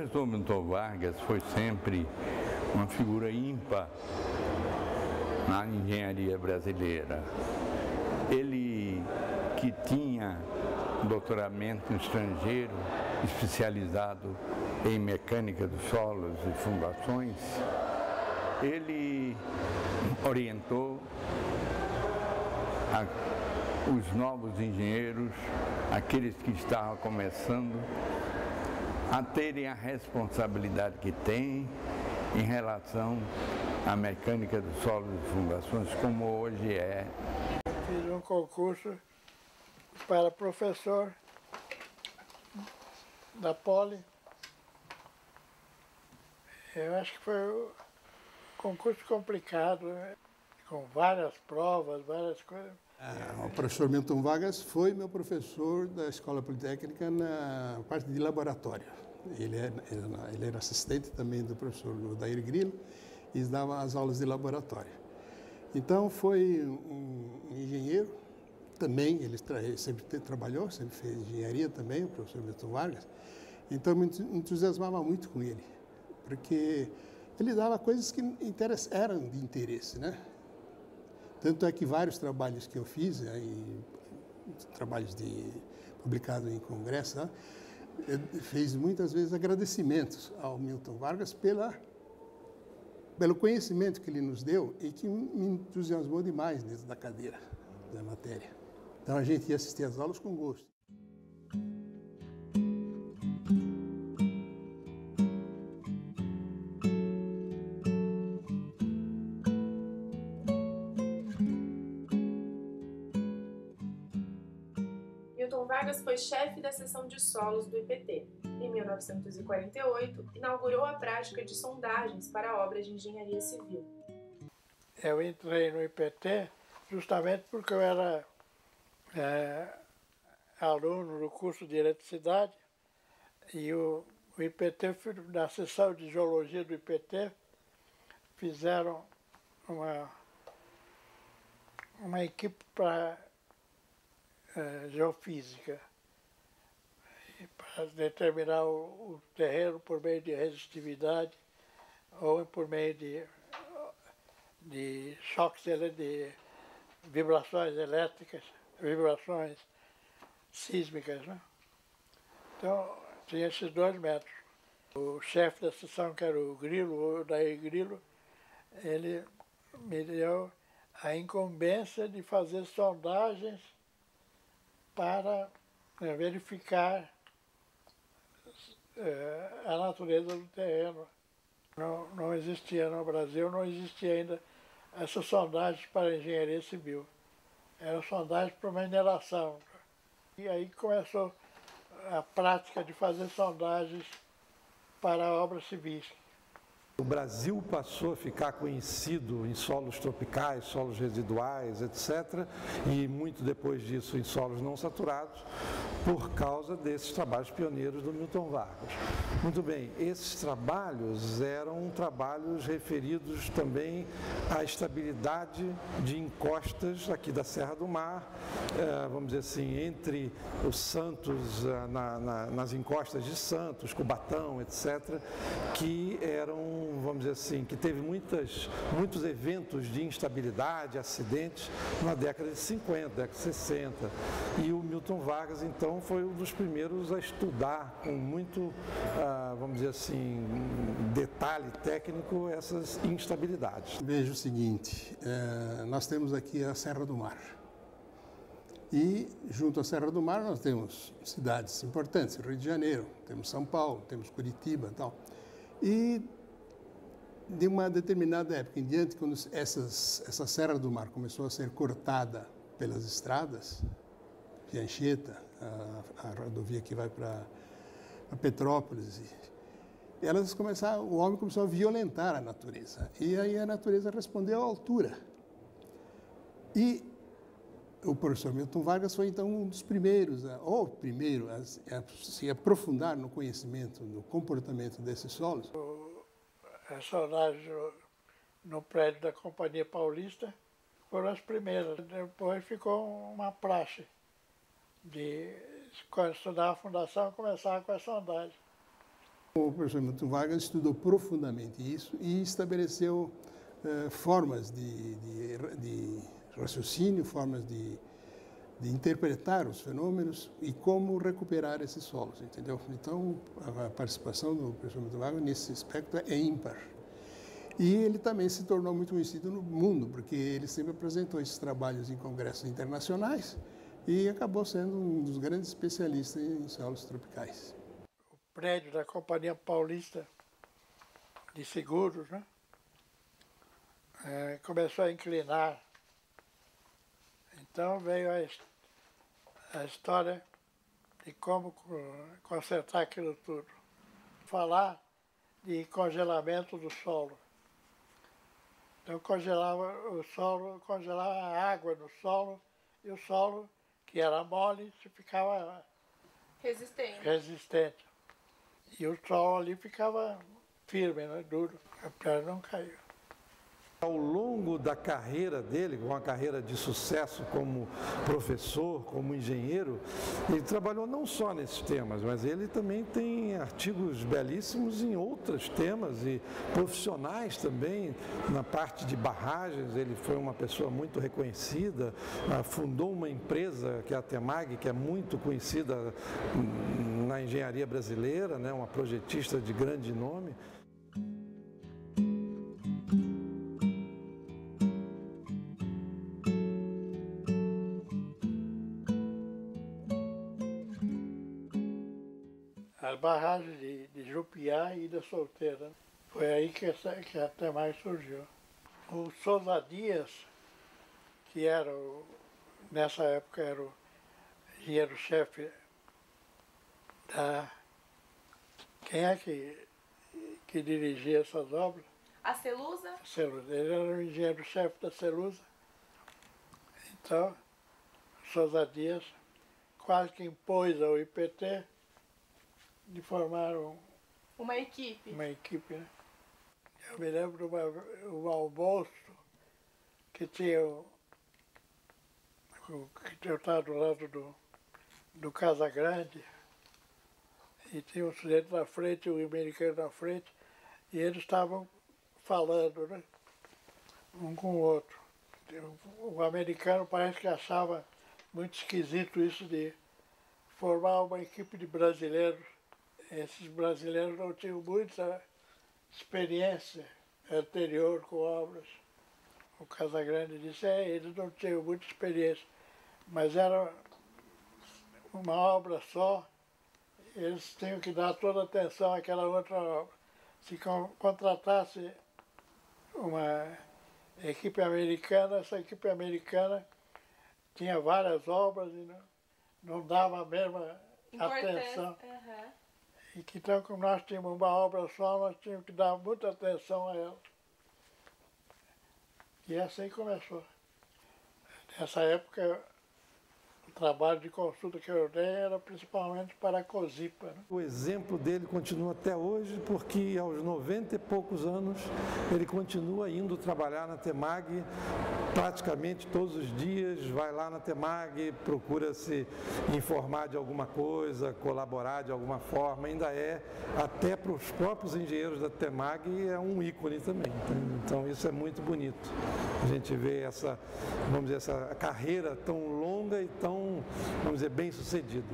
professor Milton Vargas foi sempre uma figura ímpar na engenharia brasileira. Ele, que tinha um doutoramento estrangeiro, especializado em mecânica dos solos e fundações, ele orientou os novos engenheiros, aqueles que estavam começando, a terem a responsabilidade que têm em relação à mecânica dos solos e fundações, como hoje é. Fiz um concurso para professor da Poli. Eu acho que foi um concurso complicado, né? Com várias provas, várias coisas. O professor Milton Vargas foi meu professor da Escola Politécnica na parte de laboratório. Ele era assistente também do professor Odair Grilo e dava as aulas de laboratório. Então foi um engenheiro, também ele sempre trabalhou, sempre fez engenharia também, o professor Milton Vargas. Então me entusiasmava muito com ele, porque ele dava coisas que eram de interesse, né? Tanto é que vários trabalhos que eu fiz, trabalhos publicados em congresso, né, fez muitas vezes agradecimentos ao Milton Vargas pelo conhecimento que ele nos deu e que me entusiasmou demais dentro da cadeira, da matéria. Então a gente ia assistir às aulas com gosto. Milton Vargas foi chefe da seção de solos do IPT. Em 1948, inaugurou a prática de sondagens para obras de engenharia civil. Eu entrei no IPT justamente porque eu era aluno do curso de eletricidade e o IPT, na seção de geologia do IPT, fizeram uma equipe para geofísica, para determinar o terreno por meio de resistividade ou por meio de choques, de vibrações elétricas, vibrações sísmicas, né? Então, tinha esses dois métodos. O chefe da seção, que era o Grilo, o Odair Grilo, ele me deu a incumbência de fazer sondagens para verificar a natureza do terreno. Não existia no Brasil, não existia ainda essas sondagens para engenharia civil. Eram sondagens para mineração. E aí começou a prática de fazer sondagens para obras civis. O Brasil passou a ficar conhecido em solos tropicais, solos residuais, etc., e muito depois disso em solos não saturados, por causa desses trabalhos pioneiros do Milton Vargas. Muito bem, esses trabalhos eram trabalhos referidos também à estabilidade de encostas aqui da Serra do Mar, vamos dizer assim, entre os Santos, nas encostas de Santos, Cubatão, etc., que eram, vamos dizer assim, que teve muitos eventos de instabilidade, acidentes na década de 50, década de 60. E o Milton Vargas, então, foi um dos primeiros a estudar com muito, vamos dizer assim, detalhe técnico essas instabilidades. Veja o seguinte, nós temos aqui a Serra do Mar. E junto à Serra do Mar nós temos cidades importantes, Rio de Janeiro, temos São Paulo, temos Curitiba e tal. E de uma determinada época em diante, quando essa Serra do Mar começou a ser cortada pelas estradas, de Anchieta, a rodovia que vai para Petrópolis, o homem começou a violentar a natureza. E aí a natureza respondeu à altura. E o professor Milton Vargas foi então um dos primeiros, ou o primeiro, a se aprofundar no conhecimento, no comportamento desses solos. As sondagens no prédio da Companhia Paulista foram as primeiras. Depois ficou uma praxe de, quando estudava a fundação, começava com as sondagens. O professor Milton Vargas estudou profundamente isso e estabeleceu formas de raciocínio, formas de interpretar os fenômenos e como recuperar esses solos, entendeu? Então, a participação do professor Milton Vargas nesse aspecto é ímpar. E ele também se tornou muito conhecido no mundo, porque ele sempre apresentou esses trabalhos em congressos internacionais e acabou sendo um dos grandes especialistas em solos tropicais. O prédio da Companhia Paulista de Seguros, né? Começou a inclinar. Então veio a história de como consertar aquilo tudo. Falar de congelamento do solo. Então congelava o solo, congelava a água no solo, e o solo, que era mole, ficava resistente. E o solo ali ficava firme, né, duro, a pedra não caiu. Ao longo da carreira dele, uma carreira de sucesso como professor, como engenheiro, ele trabalhou não só nesses temas, mas ele também tem artigos belíssimos em outros temas e profissionais também, na parte de barragens. Ele foi uma pessoa muito reconhecida, fundou uma empresa que é a Temag, que é muito conhecida na engenharia brasileira, né, uma projetista de grande nome. As barragens de Jupiá e da Solteira. Foi aí que a Temag surgiu. O Souza Dias, que era, nessa época, era o engenheiro-chefe da... Quem é que dirigia essas obras? A Celusa? A Celusa. Ele era o engenheiro-chefe da Celusa. Então, o Souza Dias quase que impôs ao IPT de formar uma equipe. Né? Eu me lembro de um almoço que tinha eu estava do lado do Casa Grande e tinha um sujeito na frente, um americano na frente, e eles estavam falando, né, um com o outro. O americano parece que achava muito esquisito isso de formar uma equipe de brasileiros. Esses brasileiros não tinham muita experiência anterior com obras. O Casagrande disse, eles não tinham muita experiência, mas era uma obra só, eles tinham que dar toda a atenção àquela outra obra. Se contratasse uma equipe americana, essa equipe americana tinha várias obras e não dava a mesma atenção. Uhum. E que então, como nós tínhamos uma obra só, nós tínhamos que dar muita atenção a ela. E assim começou. Nessa época, o trabalho de consulta que eu dei era principalmente para a COSIPA. Né? O exemplo dele continua até hoje, porque aos 90 e poucos anos ele continua indo trabalhar na Temag praticamente todos os dias, vai lá na Temag, procura se informar de alguma coisa, colaborar de alguma forma, ainda é, até para os próprios engenheiros da Temag, é um ícone também. Então isso é muito bonito. A gente vê essa, vamos dizer, essa carreira tão longa e tão, vamos dizer, bem sucedida.